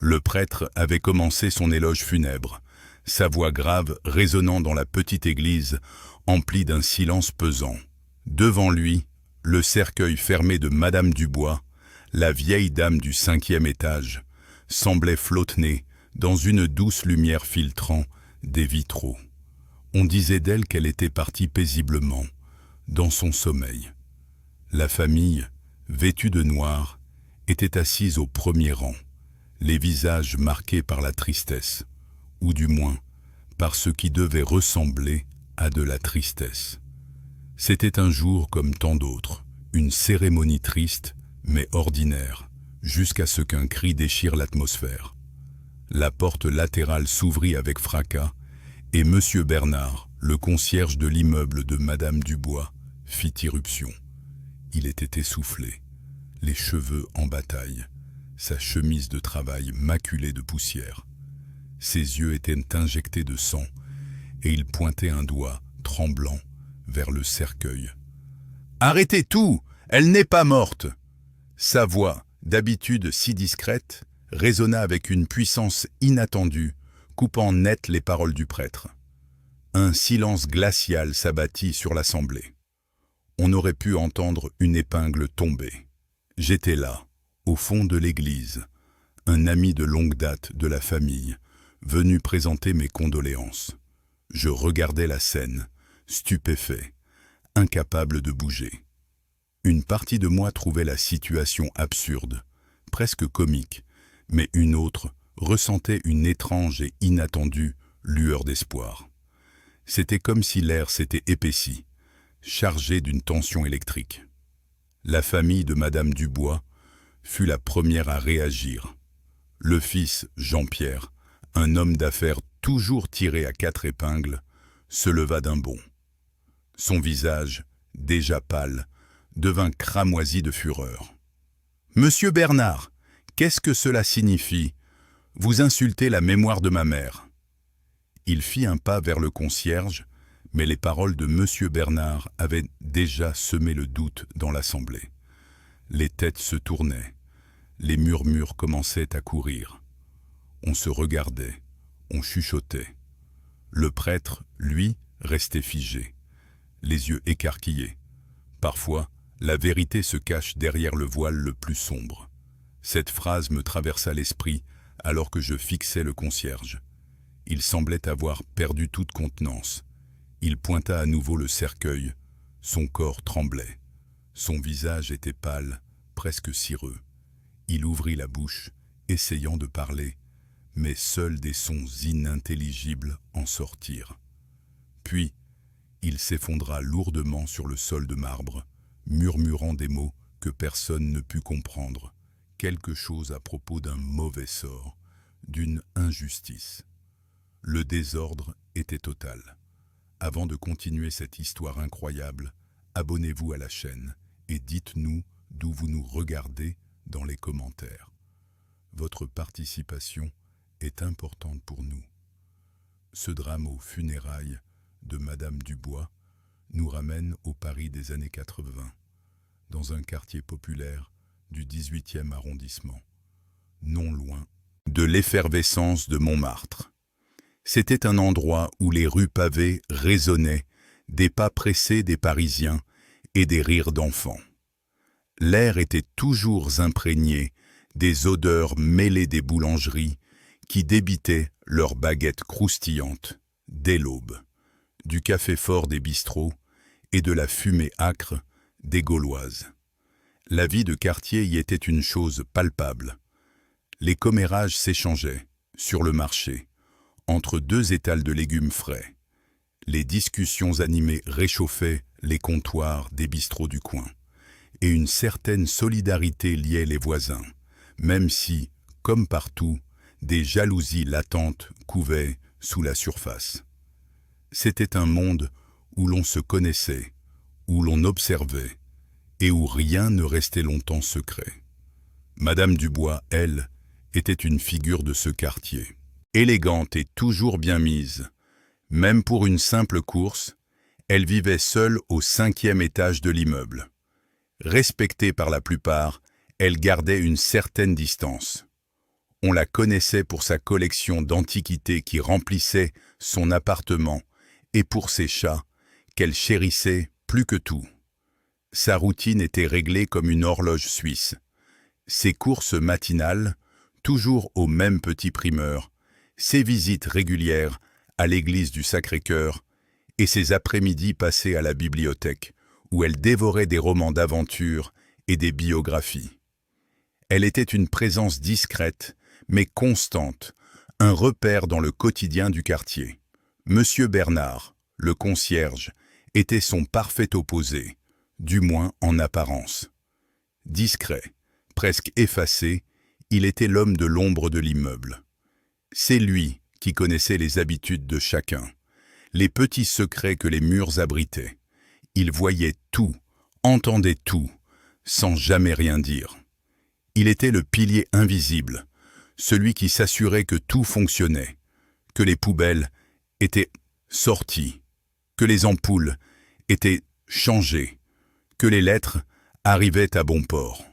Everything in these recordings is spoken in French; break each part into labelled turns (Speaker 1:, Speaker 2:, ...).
Speaker 1: Le prêtre avait commencé son éloge funèbre, sa voix grave résonnant dans la petite église, emplie d'un silence pesant. Devant lui, le cercueil fermé de Madame Dubois, la vieille dame du 5e étage, semblait flotter dans une douce lumière filtrant des vitraux. On disait d'elle qu'elle était partie paisiblement, dans son sommeil. La famille, vêtue de noir, était assise au premier rang, les visages marqués par la tristesse, ou du moins par ce qui devait ressembler à de la tristesse. C'était un jour comme tant d'autres, une cérémonie triste mais ordinaire, jusqu'à ce qu'un cri déchire l'atmosphère. La porte latérale s'ouvrit avec fracas et Monsieur Bernard, le concierge de l'immeuble de Madame Dubois, fit irruption. Il était essoufflé, les cheveux en bataille, sa chemise de travail maculée de poussière. Ses yeux étaient injectés de sang et il pointait un doigt, tremblant, vers le cercueil. « Arrêtez tout! Elle n'est pas morte !» Sa voix, d'habitude si discrète, résonna avec une puissance inattendue, coupant net les paroles du prêtre. Un silence glacial s'abattit sur l'assemblée. On aurait pu entendre une épingle tomber. J'étais là, au fond de l'église, un ami de longue date de la famille, venu présenter mes condoléances. Je regardais la scène, stupéfait, incapable de bouger. Une partie de moi trouvait la situation absurde, presque comique, mais une autre ressentait une étrange et inattendue lueur d'espoir. C'était comme si l'air s'était épaissi, chargé d'une tension électrique. La famille de Madame Dubois fut la première à réagir. Le fils, Jean-Pierre, un homme d'affaires toujours tiré à 4 épingles, se leva d'un bond. Son visage, déjà pâle, devint cramoisi de fureur. « Monsieur Bernard, qu'est-ce que cela signifie? Vous insultez la mémoire de ma mère. » Il fit un pas vers le concierge, mais les paroles de Monsieur Bernard avaient déjà semé le doute dans l'assemblée. Les têtes se tournaient, les murmures commençaient à courir. On se regardait, on chuchotait. Le prêtre, lui, restait figé, les yeux écarquillés. Parfois, la vérité se cache derrière le voile le plus sombre. Cette phrase me traversa l'esprit alors que je fixais le concierge. Il semblait avoir perdu toute contenance. Il pointa à nouveau le cercueil. Son corps tremblait. Son visage était pâle, presque cireux. Il ouvrit la bouche, essayant de parler, mais seuls des sons inintelligibles en sortirent. Puis, il s'effondra lourdement sur le sol de marbre, murmurant des mots que personne ne put comprendre, quelque chose à propos d'un mauvais sort, d'une injustice. Le désordre était total. Avant de continuer cette histoire incroyable, abonnez-vous à la chaîne et dites-nous d'où vous nous regardez dans les commentaires. Votre participation est importante pour nous. Ce drame aux funérailles de Madame Dubois nous ramène au Paris des années 80, dans un quartier populaire du 18e arrondissement, non loin de l'effervescence de Montmartre. C'était un endroit où les rues pavées résonnaient des pas pressés des Parisiens et des rires d'enfants. L'air était toujours imprégné des odeurs mêlées des boulangeries qui débitaient leurs baguettes croustillantes dès l'aube, du café fort des bistrots et de la fumée âcre des Gauloises. La vie de quartier y était une chose palpable. Les commérages s'échangeaient, sur le marché, entre 2 étals de légumes frais. Les discussions animées réchauffaient les comptoirs des bistrots du coin, et une certaine solidarité liait les voisins, même si, comme partout, des jalousies latentes couvaient sous la surface. C'était un monde où l'on se connaissait, où l'on observait, et où rien ne restait longtemps secret. Madame Dubois, elle, était une figure de ce quartier. Élégante et toujours bien mise, même pour une simple course, elle vivait seule au 5e étage de l'immeuble. Respectée par la plupart, elle gardait une certaine distance. On la connaissait pour sa collection d'antiquités qui remplissait son appartement et pour ses chats, qu'elle chérissait plus que tout. Sa routine était réglée comme une horloge suisse. Ses courses matinales, toujours au même petit primeur, ses visites régulières à l'église du Sacré-Cœur et ses après-midi passés à la bibliothèque, où elle dévorait des romans d'aventure et des biographies. Elle était une présence discrète, mais constante, un repère dans le quotidien du quartier. Monsieur Bernard, le concierge, était son parfait opposé, du moins en apparence. Discret, presque effacé, il était l'homme de l'ombre de l'immeuble. C'est lui qui connaissait les habitudes de chacun, les petits secrets que les murs abritaient. Il voyait tout, entendait tout, sans jamais rien dire. Il était le pilier invisible, celui qui s'assurait que tout fonctionnait, que les poubelles étaient sorties, que les ampoules étaient changées, que les lettres arrivaient à bon port.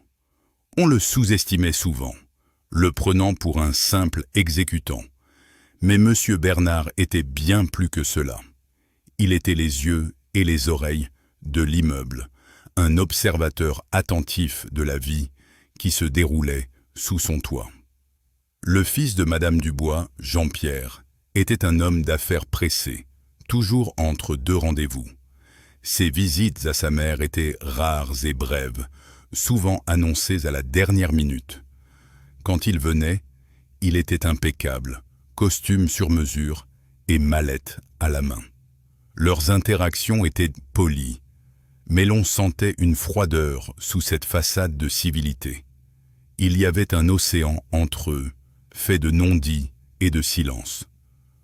Speaker 1: On le sous-estimait souvent, le prenant pour un simple exécutant. Mais M. Bernard était bien plus que cela. Il était les yeux et les oreilles de l'immeuble, un observateur attentif de la vie qui se déroulait sous son toit. Le fils de Madame Dubois, Jean-Pierre, était un homme d'affaires pressé, toujours entre deux rendez-vous. Ses visites à sa mère étaient rares et brèves, souvent annoncées à la dernière minute. Quand il venait, il était impeccable, costume sur mesure et mallette à la main. Leurs interactions étaient polies, mais l'on sentait une froideur sous cette façade de civilité. Il y avait un océan entre eux, fait de non-dits et de silence.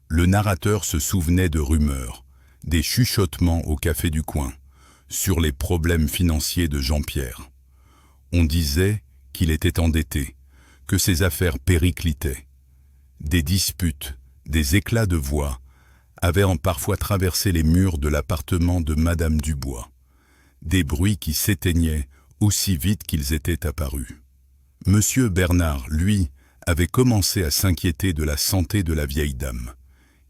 Speaker 1: Le narrateur se souvenait de rumeurs, des chuchotements au café du coin, sur les problèmes financiers de Jean-Pierre. On disait qu'il était endetté, que ses affaires périclitaient. Des disputes, des éclats de voix avaient parfois traversé les murs de l'appartement de Madame Dubois. Des bruits qui s'éteignaient aussi vite qu'ils étaient apparus. Monsieur Bernard, lui, avait commencé à s'inquiéter de la santé de la vieille dame.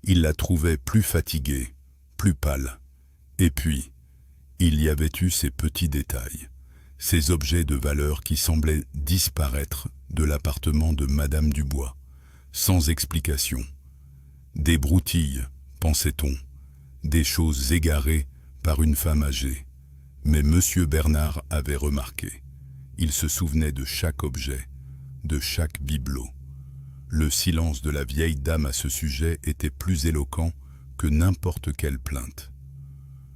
Speaker 1: Il la trouvait plus fatiguée, plus pâle. Et puis, il y avait eu ces petits détails, ces objets de valeur qui semblaient disparaître de l'appartement de Madame Dubois, sans explication. Des broutilles, pensait-on, des choses égarées par une femme âgée. Mais Monsieur Bernard avait remarqué. Il se souvenait de chaque objet, de chaque bibelot. Le silence de la vieille dame à ce sujet était plus éloquent que n'importe quelle plainte.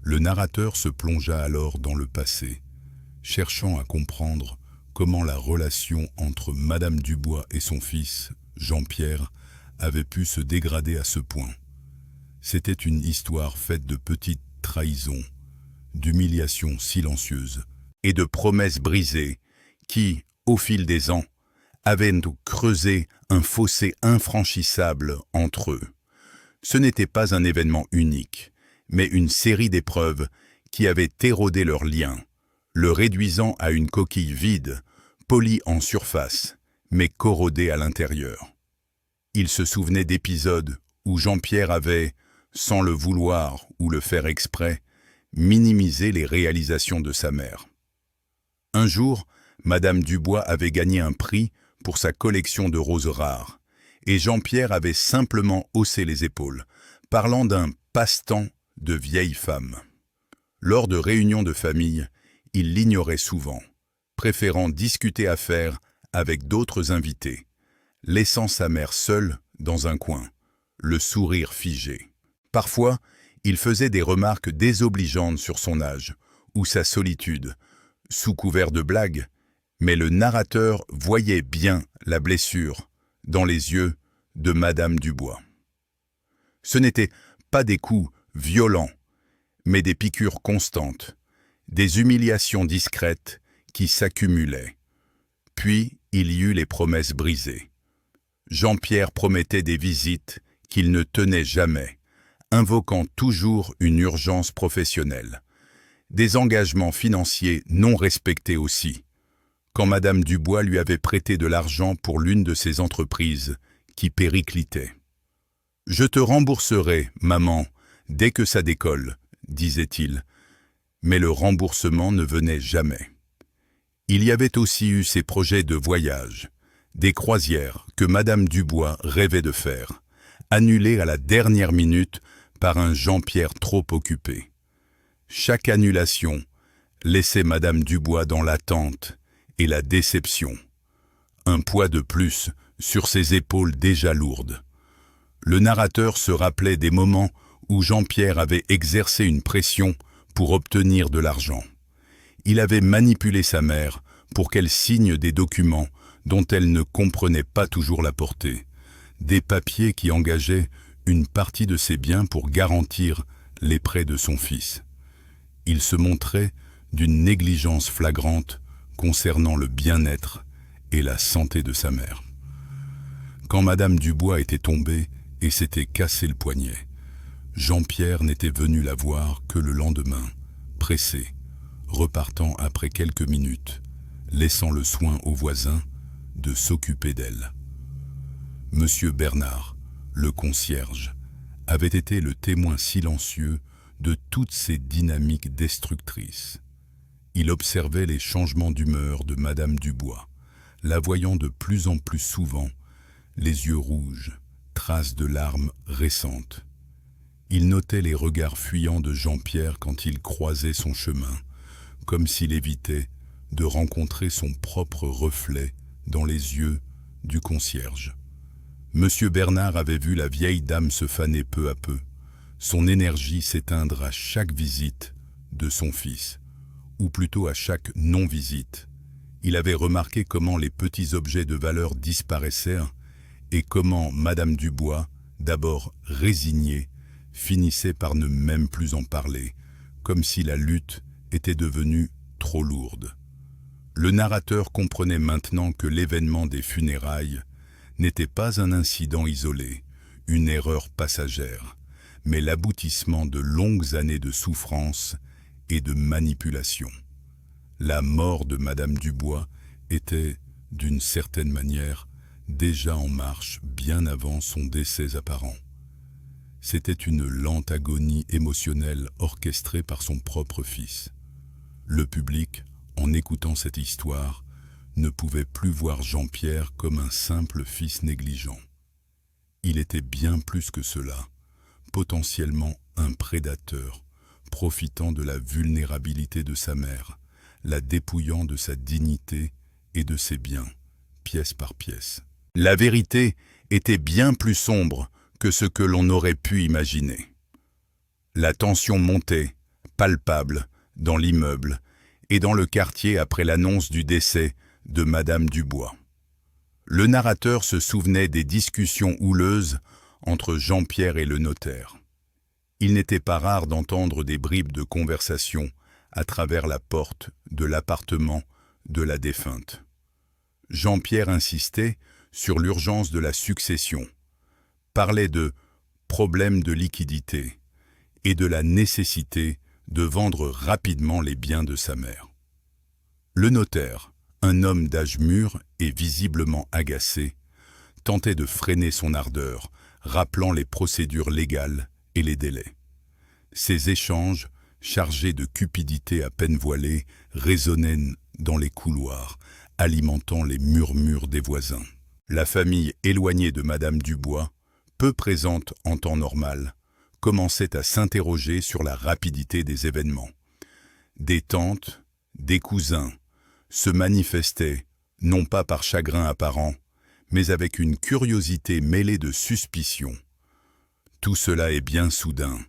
Speaker 1: Le narrateur se plongea alors dans le passé, cherchant à comprendre comment la relation entre Madame Dubois et son fils, Jean-Pierre, avait pu se dégrader à ce point. C'était une histoire faite de petites trahisons, d'humiliations silencieuses et de promesses brisées qui, au fil des ans, avaient creusé un fossé infranchissable entre eux. Ce n'était pas un événement unique, mais une série d'épreuves qui avaient érodé leur lien, le réduisant à une coquille vide, polie en surface, mais corrodée à l'intérieur. Il se souvenait d'épisodes où Jean-Pierre avait, sans le vouloir ou le faire exprès, minimisé les réalisations de sa mère. Un jour, Madame Dubois avait gagné un prix pour sa collection de roses rares, et Jean-Pierre avait simplement haussé les épaules, parlant d'un passe-temps de vieille femme. Lors de réunions de famille, il l'ignorait souvent, préférant discuter affaires avec d'autres invités, laissant sa mère seule dans un coin, le sourire figé. Parfois, il faisait des remarques désobligeantes sur son âge ou sa solitude, sous couvert de blagues, mais le narrateur voyait bien la blessure dans les yeux de Madame Dubois. Ce n'étaient pas des coups violents, mais des piqûres constantes, des humiliations discrètes qui s'accumulaient. Puis il y eut les promesses brisées. Jean-Pierre promettait des visites qu'il ne tenait jamais, invoquant toujours une urgence professionnelle. Des engagements financiers non respectés aussi. quand Madame Dubois lui avait prêté de l'argent pour l'une de ses entreprises, qui périclitait. « Je te rembourserai, maman, dès que ça décolle, » disait-il, mais le remboursement ne venait jamais. Il y avait aussi eu ses projets de voyage, des croisières que Madame Dubois rêvait de faire, annulées à la dernière minute par un Jean-Pierre trop occupé. Chaque annulation laissait Madame Dubois dans l'attente et la déception. Un poids de plus sur ses épaules déjà lourdes. Le narrateur se rappelait des moments où Jean-Pierre avait exercé une pression pour obtenir de l'argent. Il avait manipulé sa mère pour qu'elle signe des documents dont elle ne comprenait pas toujours la portée, des papiers qui engageaient une partie de ses biens pour garantir les prêts de son fils. Il se montrait d'une négligence flagrante concernant le bien-être et la santé de sa mère. Quand Madame Dubois était tombée et s'était cassé le poignet, Jean-Pierre n'était venu la voir que le lendemain, pressé, repartant après quelques minutes, laissant le soin aux voisins de s'occuper d'elle. Monsieur Bernard, le concierge, avait été le témoin silencieux de toutes ces dynamiques destructrices. Il observait les changements d'humeur de Madame Dubois, la voyant de plus en plus souvent, les yeux rouges, traces de larmes récentes. Il notait les regards fuyants de Jean-Pierre quand il croisait son chemin, comme s'il évitait de rencontrer son propre reflet dans les yeux du concierge. Monsieur Bernard avait vu la vieille dame se faner peu à peu, son énergie s'éteindre à chaque visite de son fils, ou plutôt à chaque non-visite. Il avait remarqué comment les petits objets de valeur disparaissaient et comment Madame Dubois, d'abord résignée, finissait par ne même plus en parler, comme si la lutte était devenue trop lourde. Le narrateur comprenait maintenant que l'événement des funérailles n'était pas un incident isolé, une erreur passagère, mais l'aboutissement de longues années de souffrance et de manipulation. La mort de Madame Dubois était, d'une certaine manière, déjà en marche bien avant son décès apparent. C'était une lente agonie émotionnelle orchestrée par son propre fils. Le public, en écoutant cette histoire, ne pouvait plus voir Jean-Pierre comme un simple fils négligent. Il était bien plus que cela, potentiellement un prédateur, profitant de la vulnérabilité de sa mère, la dépouillant de sa dignité et de ses biens, pièce par pièce. La vérité était bien plus sombre que ce que l'on aurait pu imaginer. La tension montait, palpable, dans l'immeuble et dans le quartier après l'annonce du décès de Madame Dubois. Le narrateur se souvenait des discussions houleuses entre Jean-Pierre et le notaire. Il n'était pas rare d'entendre des bribes de conversation à travers la porte de l'appartement de la défunte. Jean-Pierre insistait sur l'urgence de la succession, parlait de problèmes de liquidité et de la nécessité de vendre rapidement les biens de sa mère. Le notaire, un homme d'âge mûr et visiblement agacé, tentait de freiner son ardeur, rappelant les procédures légales et les délais. Ces échanges, chargés de cupidité à peine voilée, résonnaient dans les couloirs, alimentant les murmures des voisins. La famille éloignée de Madame Dubois, peu présente en temps normal, commençait à s'interroger sur la rapidité des événements. Des tantes, des cousins, se manifestaient, non pas par chagrin apparent, mais avec une curiosité mêlée de suspicion. « Tout cela est bien soudain »,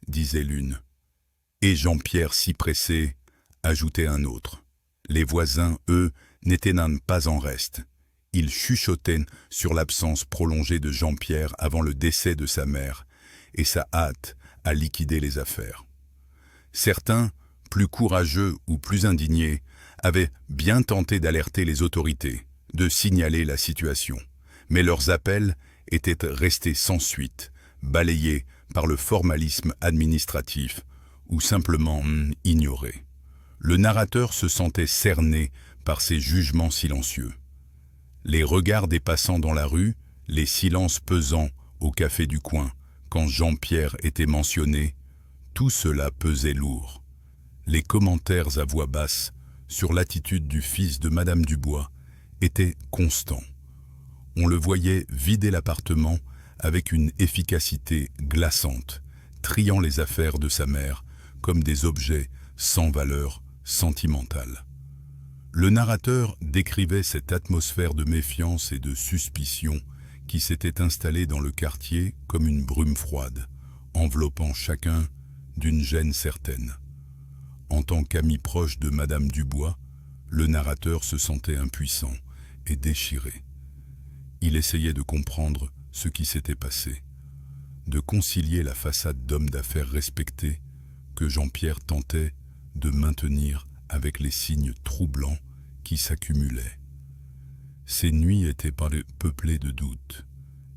Speaker 1: disait l'une. Et Jean-Pierre si pressé, ajoutait un autre. Les voisins, eux, n'étaient pas en reste. Ils chuchotaient sur l'absence prolongée de Jean-Pierre avant le décès de sa mère et sa hâte à liquider les affaires. Certains, plus courageux ou plus indignés, avaient bien tenté d'alerter les autorités, de signaler la situation, mais leurs appels étaient restés sans suite, balayés par le formalisme administratif ou simplement ignorés. Le narrateur se sentait cerné par ses jugements silencieux. Les regards des passants dans la rue, les silences pesants au café du coin, quand Jean-Pierre était mentionné, tout cela pesait lourd. Les commentaires à voix basse sur l'attitude du fils de Madame Dubois étaient constants. On le voyait vider l'appartement avec une efficacité glaçante, triant les affaires de sa mère comme des objets sans valeur sentimentale. Le narrateur décrivait cette atmosphère de méfiance et de suspicion qui s'était installée dans le quartier comme une brume froide, enveloppant chacun d'une gêne certaine. En tant qu'ami proche de Madame Dubois, le narrateur se sentait impuissant et déchiré. Il essayait de comprendre ce qui s'était passé, de concilier la façade d'homme d'affaires respecté que Jean-Pierre tentait de maintenir avec les signes troublants qui s'accumulaient. Ces nuits étaient peuplées de doutes.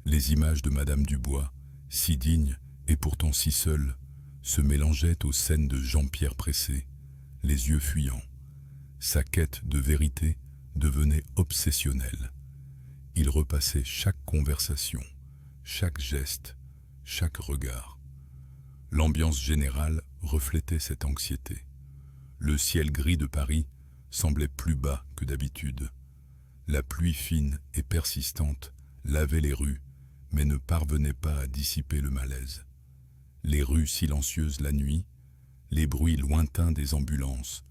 Speaker 1: Les images de Madame Dubois, si digne et pourtant si seule, se mélangeaient aux scènes de Jean-Pierre pressé, les yeux fuyants. Sa quête de vérité devenait obsessionnelle. Il repassait chaque conversation, chaque geste, chaque regard. L'ambiance générale reflétait cette anxiété. Le ciel gris de Paris semblait plus bas que d'habitude. La pluie fine et persistante lavait les rues, mais ne parvenait pas à dissiper le malaise. Les rues silencieuses la nuit, les bruits lointains des ambulances,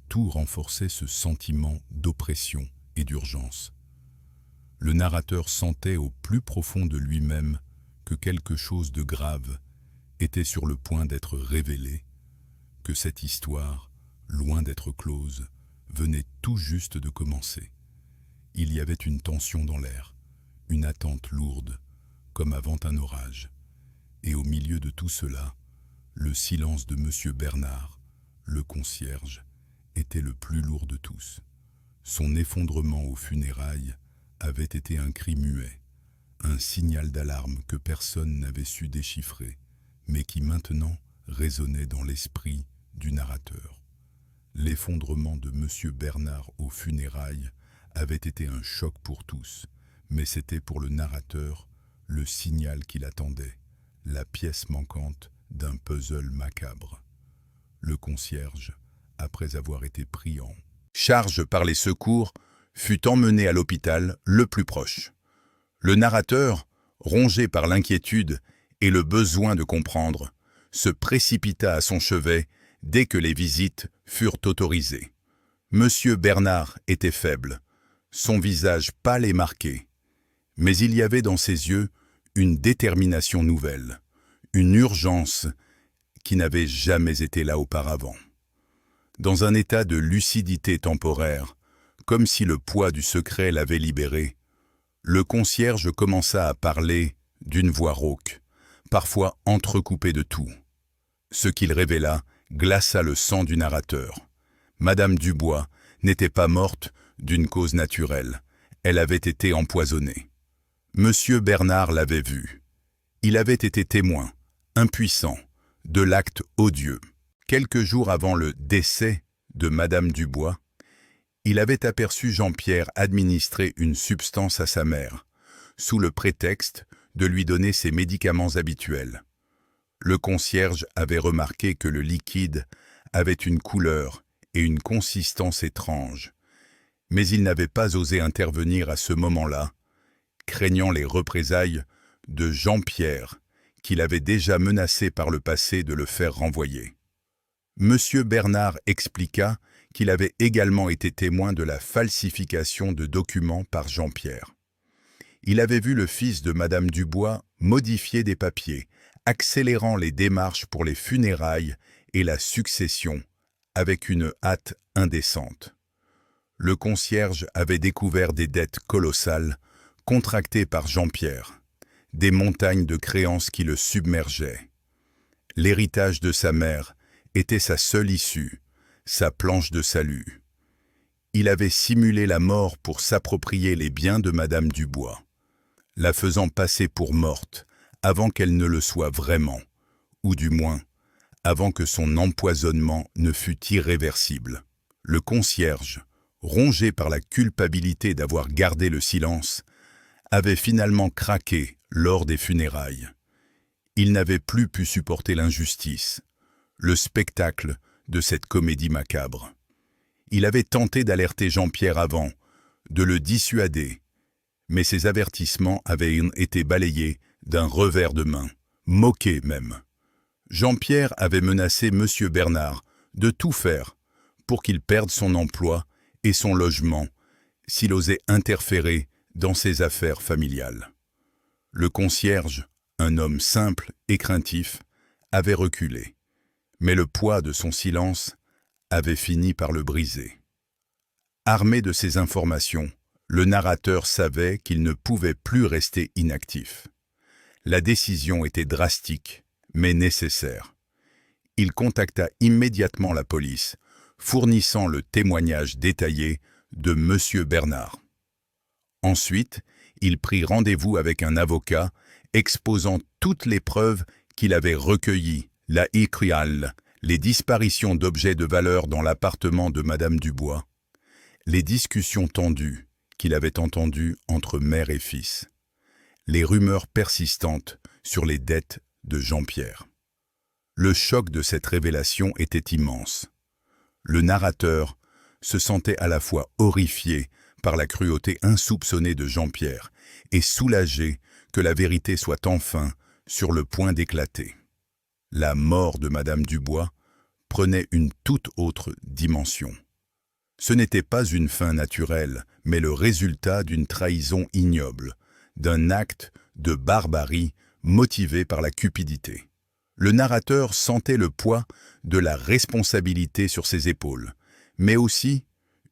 Speaker 1: tout renforçait ce sentiment d'oppression et d'urgence. Le narrateur sentait au plus profond de lui-même que quelque chose de grave était sur le point d'être révélé, que cette histoire, loin d'être close, venait tout juste de commencer. Il y avait une tension dans l'air, une attente lourde, comme avant un orage. Et au milieu de tout cela, le silence de M. Bernard, le concierge, était le plus lourd de tous. Son effondrement aux funérailles avait été un cri muet, un signal d'alarme que personne n'avait su déchiffrer, mais qui maintenant résonnait dans l'esprit du narrateur. L'effondrement de M. Bernard aux funérailles avait été un choc pour tous, mais c'était pour le narrateur le signal qu'il attendait, la pièce manquante d'un puzzle macabre. Le concierge, après avoir été pris en charge par les secours, fut emmené à l'hôpital le plus proche. Le narrateur, rongé par l'inquiétude et le besoin de comprendre, se précipita à son chevet dès que les visites furent autorisées. Monsieur Bernard était faible, son visage pâle et marqué, mais il y avait dans ses yeux une détermination nouvelle, une urgence qui n'avait jamais été là auparavant. Dans un état de lucidité temporaire, comme si le poids du secret l'avait libéré, le concierge commença à parler d'une voix rauque, parfois entrecoupée de tout. Ce qu'il révéla glaça le sang du narrateur. Madame Dubois n'était pas morte d'une cause naturelle, elle avait été empoisonnée. Monsieur Bernard l'avait vu. Il avait été témoin, impuissant, de l'acte odieux. Quelques jours avant le décès de Madame Dubois, il avait aperçu Jean-Pierre administrer une substance à sa mère, sous le prétexte de lui donner ses médicaments habituels. Le concierge avait remarqué que le liquide avait une couleur et une consistance étranges, mais il n'avait pas osé intervenir à ce moment-là, craignant les représailles de Jean-Pierre, qu'il avait déjà menacé par le passé de le faire renvoyer. Monsieur Bernard expliqua qu'il avait également été témoin de la falsification de documents par Jean-Pierre. Il avait vu le fils de Madame Dubois modifier des papiers, accélérant les démarches pour les funérailles et la succession, avec une hâte indécente. Le concierge avait découvert des dettes colossales, contractées par Jean-Pierre, des montagnes de créances qui le submergeaient. L'héritage de sa mère était sa seule issue, sa planche de salut. Il avait simulé la mort pour s'approprier les biens de Madame Dubois, la faisant passer pour morte avant qu'elle ne le soit vraiment, ou du moins, avant que son empoisonnement ne fût irréversible. Le concierge, rongé par la culpabilité d'avoir gardé le silence, avait finalement craqué lors des funérailles. Il n'avait plus pu supporter l'injustice, le spectacle de cette comédie macabre. Il avait tenté d'alerter Jean-Pierre avant, de le dissuader, mais ses avertissements avaient été balayés d'un revers de main, moqués même. Jean-Pierre avait menacé M. Bernard de tout faire pour qu'il perde son emploi et son logement s'il osait interférer dans ses affaires familiales. Le concierge, un homme simple et craintif, avait reculé, mais le poids de son silence avait fini par le briser. Armé de ces informations, le narrateur savait qu'il ne pouvait plus rester inactif. La décision était drastique, mais nécessaire. Il contacta immédiatement la police, fournissant le témoignage détaillé de M. Bernard. Ensuite, il prit rendez-vous avec un avocat, exposant toutes les preuves qu'il avait recueillies, la ICRIAL, les disparitions d'objets de valeur dans l'appartement de Madame Dubois, les discussions tendues qu'il avait entendues entre mère et fils, les rumeurs persistantes sur les dettes de Jean-Pierre. Le choc de cette révélation était immense. Le narrateur se sentait à la fois horrifié par la cruauté insoupçonnée de Jean-Pierre et soulagé que la vérité soit enfin sur le point d'éclater. La mort de Madame Dubois prenait une toute autre dimension. Ce n'était pas une fin naturelle, mais le résultat d'une trahison ignoble, d'un acte de barbarie motivé par la cupidité. Le narrateur sentait le poids de la responsabilité sur ses épaules, mais aussi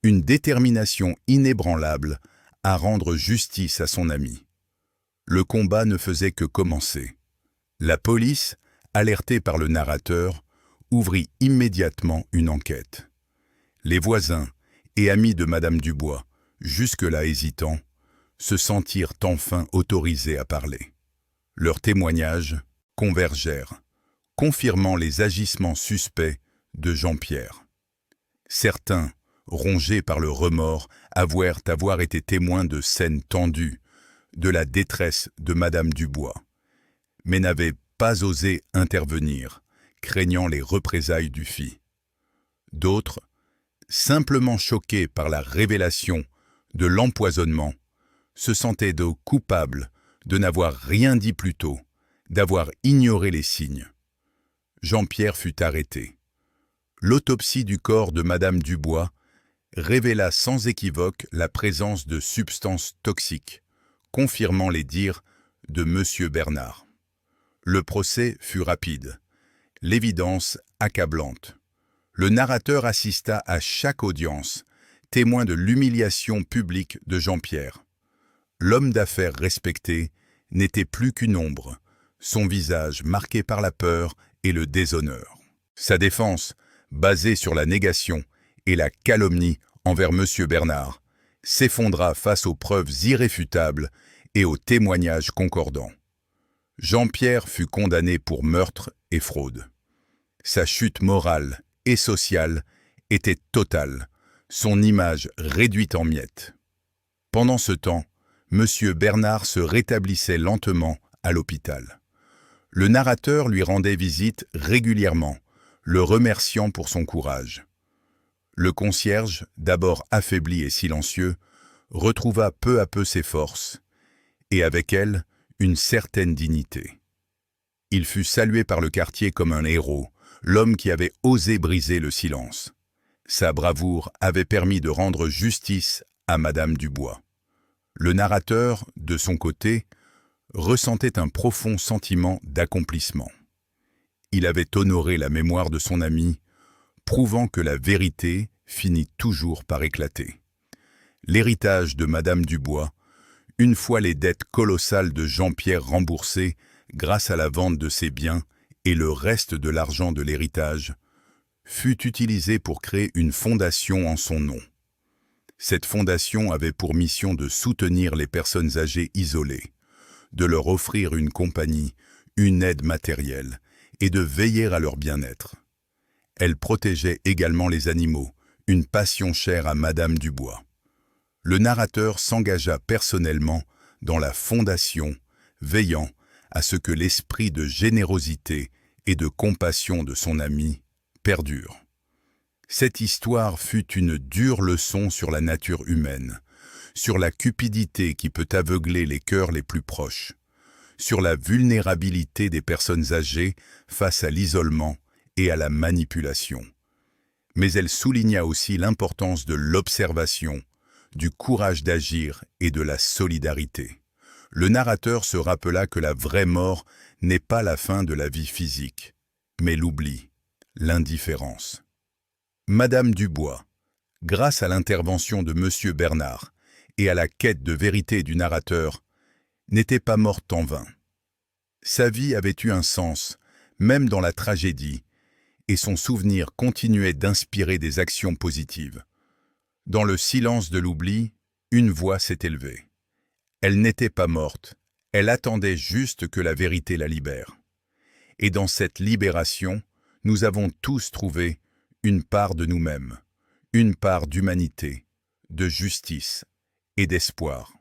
Speaker 1: une détermination inébranlable à rendre justice à son ami. Le combat ne faisait que commencer. La police, alertée par le narrateur, ouvrit immédiatement une enquête. Les voisins et amis de Madame Dubois, jusque-là hésitants, se sentirent enfin autorisés à parler. Leurs témoignages convergèrent, confirmant les agissements suspects de Jean-Pierre. Certains, rongés par le remords, avouèrent avoir été témoins de scènes tendues, de la détresse de Madame Dubois, mais n'avaient pas osé intervenir, craignant les représailles du FI. D'autres, simplement choqués par la révélation de l'empoisonnement, se sentaient coupables de n'avoir rien dit plus tôt, d'avoir ignoré les signes. Jean-Pierre fut arrêté. L'autopsie du corps de Madame Dubois révéla sans équivoque la présence de substances toxiques, confirmant les dires de M. Bernard. Le procès fut rapide, l'évidence accablante. Le narrateur assista à chaque audience, témoin de l'humiliation publique de Jean-Pierre. L'homme d'affaires respecté n'était plus qu'une ombre, son visage marqué par la peur et le déshonneur. Sa défense, basée sur la négation et la calomnie envers M. Bernard, s'effondra face aux preuves irréfutables et aux témoignages concordants. Jean-Pierre fut condamné pour meurtre et fraude. Sa chute morale et sociale était totale, son image réduite en miettes. Pendant ce temps, M. Bernard se rétablissait lentement à l'hôpital. Le narrateur lui rendait visite régulièrement, le remerciant pour son courage. Le concierge, d'abord affaibli et silencieux, retrouva peu à peu ses forces, et avec elles, une certaine dignité. Il fut salué par le quartier comme un héros, l'homme qui avait osé briser le silence. Sa bravoure avait permis de rendre justice à Madame Dubois. Le narrateur, de son côté, ressentait un profond sentiment d'accomplissement. Il avait honoré la mémoire de son ami, prouvant que la vérité finit toujours par éclater. L'héritage de Madame Dubois, une fois les dettes colossales de Jean-Pierre remboursées grâce à la vente de ses biens et le reste de l'argent de l'héritage, fut utilisé pour créer une fondation en son nom. Cette fondation avait pour mission de soutenir les personnes âgées isolées, de leur offrir une compagnie, une aide matérielle et de veiller à leur bien-être. Elle protégeait également les animaux, une passion chère à Madame Dubois. Le narrateur s'engagea personnellement dans la fondation, veillant à ce que l'esprit de générosité et de compassion de son ami perdure. Cette histoire fut une dure leçon sur la nature humaine, sur la cupidité qui peut aveugler les cœurs les plus proches, sur la vulnérabilité des personnes âgées face à l'isolement et à la manipulation. Mais elle souligna aussi l'importance de l'observation, du courage d'agir et de la solidarité. Le narrateur se rappela que la vraie mort n'est pas la fin de la vie physique, mais l'oubli, l'indifférence. Madame Dubois, grâce à l'intervention de Monsieur Bernard et à la quête de vérité du narrateur, n'était pas morte en vain. Sa vie avait eu un sens, même dans la tragédie, et son souvenir continuait d'inspirer des actions positives. Dans le silence de l'oubli, une voix s'est élevée. Elle n'était pas morte, elle attendait juste que la vérité la libère. Et dans cette libération, nous avons tous trouvé une part de nous-mêmes, une part d'humanité, de justice et d'espoir.